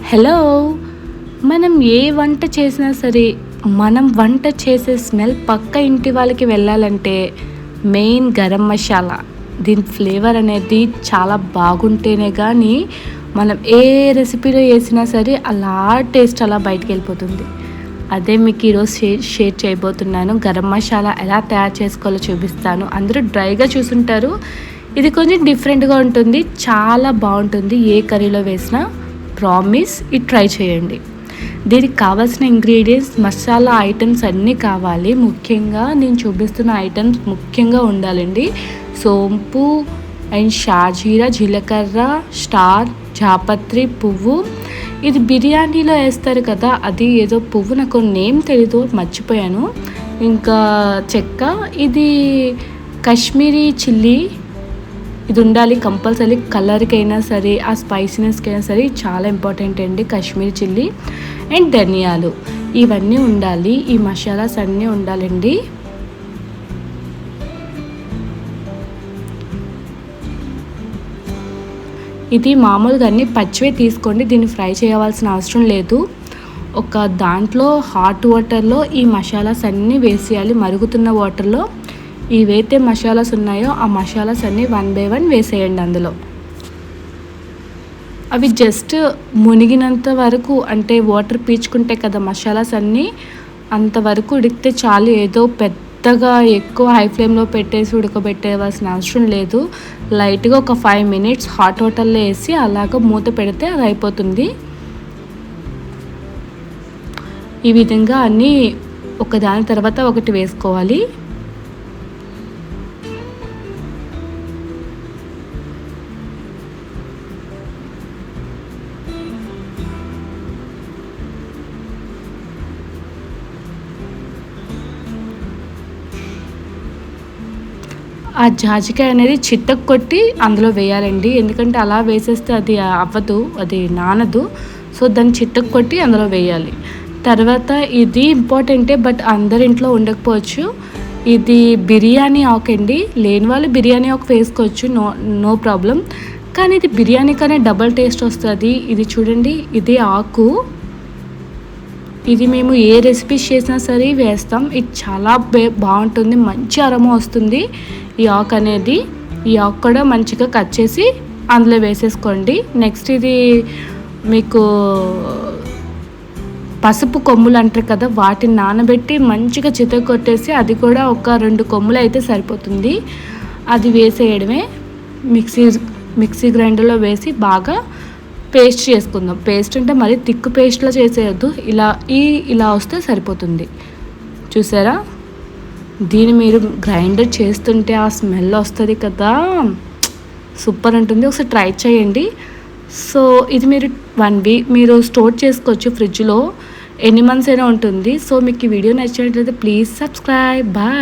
Hello. మనం ఏ వంట చేసినా సరే మనం వంట చేసే స్మెల్ పక్క ఇంటి వాళ్ళకి వెళ్ళాలంటే మెయిన్ గరం మసాలా. దీని ఫ్లేవర్ అనేది చాలా బాగుంటేనే కానీ మనం ఏ రెసిపీలో వేసినా సరే అలా టేస్ట్ అలా బయటికి వెళ్ళిపోతుంది. అదే మీకు ఈరోజు షేర్ చేయబోతున్నాను. గరం మసాలా ఎలా తయారు చేసుకోవాలో చూపిస్తాను. అందరూ డ్రైగా చూసుంటారు, ఇది కొంచెం డిఫరెంట్గా ఉంటుంది, చాలా బాగుంటుంది. ఏ కర్రీలో వేసినా ప్రామిస్ ఇది ట్రై చేయండి. దీనికి కావాల్సిన ఇంగ్రీడియంట్స్, మసాలా ఐటమ్స్ అన్నీ కావాలి. ముఖ్యంగా నేను చూపిస్తున్న ఐటమ్స్ ముఖ్యంగా ఉండాలండి. సోంపు అండ్ షాజీరా, జీలకర్ర, స్టార్, జాపత్రి పువ్వు. ఇది బిర్యానీలో వేస్తారు కదా, అది ఏదో పువ్వు, నాకు నేమ్ తెలీదు, మర్చిపోయాను. ఇంకా చెక్క, ఇది కాశ్మీరీ చిల్లీ, ఇది ఉండాలి కంపల్సరీ. కలర్కైనా సరే ఆ స్పైసీనెస్కి అయినా సరే చాలా ఇంపార్టెంట్ అండి కాశ్మీరీ చిల్లీ. అండ్ ధనియాలు, ఇవన్నీ ఉండాలి. ఈ మసాలాస్ అన్నీ ఉండాలండి. ఇది మామూలుగా అన్నీ పచ్చివే తీసుకోండి, దీన్ని ఫ్రై చేయవలసిన అవసరం లేదు. ఒక దాంట్లో హాట్ వాటర్లో ఈ మసాలాస్ అన్నీ వేసేయాలి. మరుగుతున్న వాటర్లో ఏవైతే మసాలాస్ ఉన్నాయో ఆ మసాలాస్ అన్నీ 1 by 1 వేసేయండి. అందులో అవి జస్ట్ మునిగినంత వరకు, అంటే వాటర్ పీల్చుకుంటే కదా మసాలాస్ అన్నీ, అంతవరకు ఉడికితే చాలు. ఏదో పెద్దగా ఎక్కువ హై ఫ్లేమ్లో పెట్టేసి ఉడకబెట్టేవలసిన అవసరం లేదు. లైట్గా ఒక 5 minutes హాట్ వాటర్లో వేసి అలాగ మూత పెడితే అది అయిపోతుంది. ఈ విధంగా అన్నీ ఒకదాని తర్వాత ఒకటి వేసుకోవాలి. ఆ జాజికాయ అనేది చితక్ కొట్టి అందులో వేయాలండి, ఎందుకంటే అలా వేసేస్తే అది అవ్వదు, అది నానదు. సో దాన్ని చితక్ కొట్టి అందులో వేయాలి. తర్వాత ఇది ఇంపార్టెంటే, బట్ అందరి ఇంట్లో ఉండకపోవచ్చు. ఇది బిర్యానీ ఆకు అండి. లేని వాళ్ళు బిర్యానీ ఆకు వేసుకోవచ్చు, నో ప్రాబ్లం. కానీ ఇది బిర్యానీ కన్నా డబల్ టేస్ట్ వస్తుంది. ఇది చూడండి, ఇది ఆకు. ఇది మేము ఏ రెసిపీస్ చేసినా సరే వేస్తాం. ఇది చాలా బాగుంటుంది, మంచి అరోమా వస్తుంది ఈ ఆకు అనేది. ఈ ఆకు కూడా మంచిగా కట్ చేసి అందులో వేసేసుకోండి. నెక్స్ట్ ఇది మీకు పసుపు కొమ్ములు అంటారు కదా, వాటిని నానబెట్టి మంచిగా చితకొట్టేసి, అది కూడా ఒక 2 కొమ్ములు అయితే సరిపోతుంది, అది వేసేయడమే. మిక్సీ గ్రైండర్లో వేసి బాగా పేస్ట్ చేసుకుందాం. పేస్ట్ అంటే మరీ థిక్ పేస్ట్లో చేసేయద్దు, ఇలా వస్తే సరిపోతుంది. చూసారా, దీన్ని మీరు గ్రైండర్ చేస్తుంటే ఆ స్మెల్ వస్తుంది కదా, సూపర్ ఉంటుంది. ఒకసారి ట్రై చేయండి. సో ఇది మీరు 1 week మీరు స్టోర్ చేసుకోవచ్చు ఫ్రిడ్జ్లో, ఎన్ని మంత్స్ అయినా ఉంటుంది. సో మీకు ఈ వీడియో నచ్చినట్లయితే ప్లీజ్ సబ్స్క్రైబ్. బాయ్.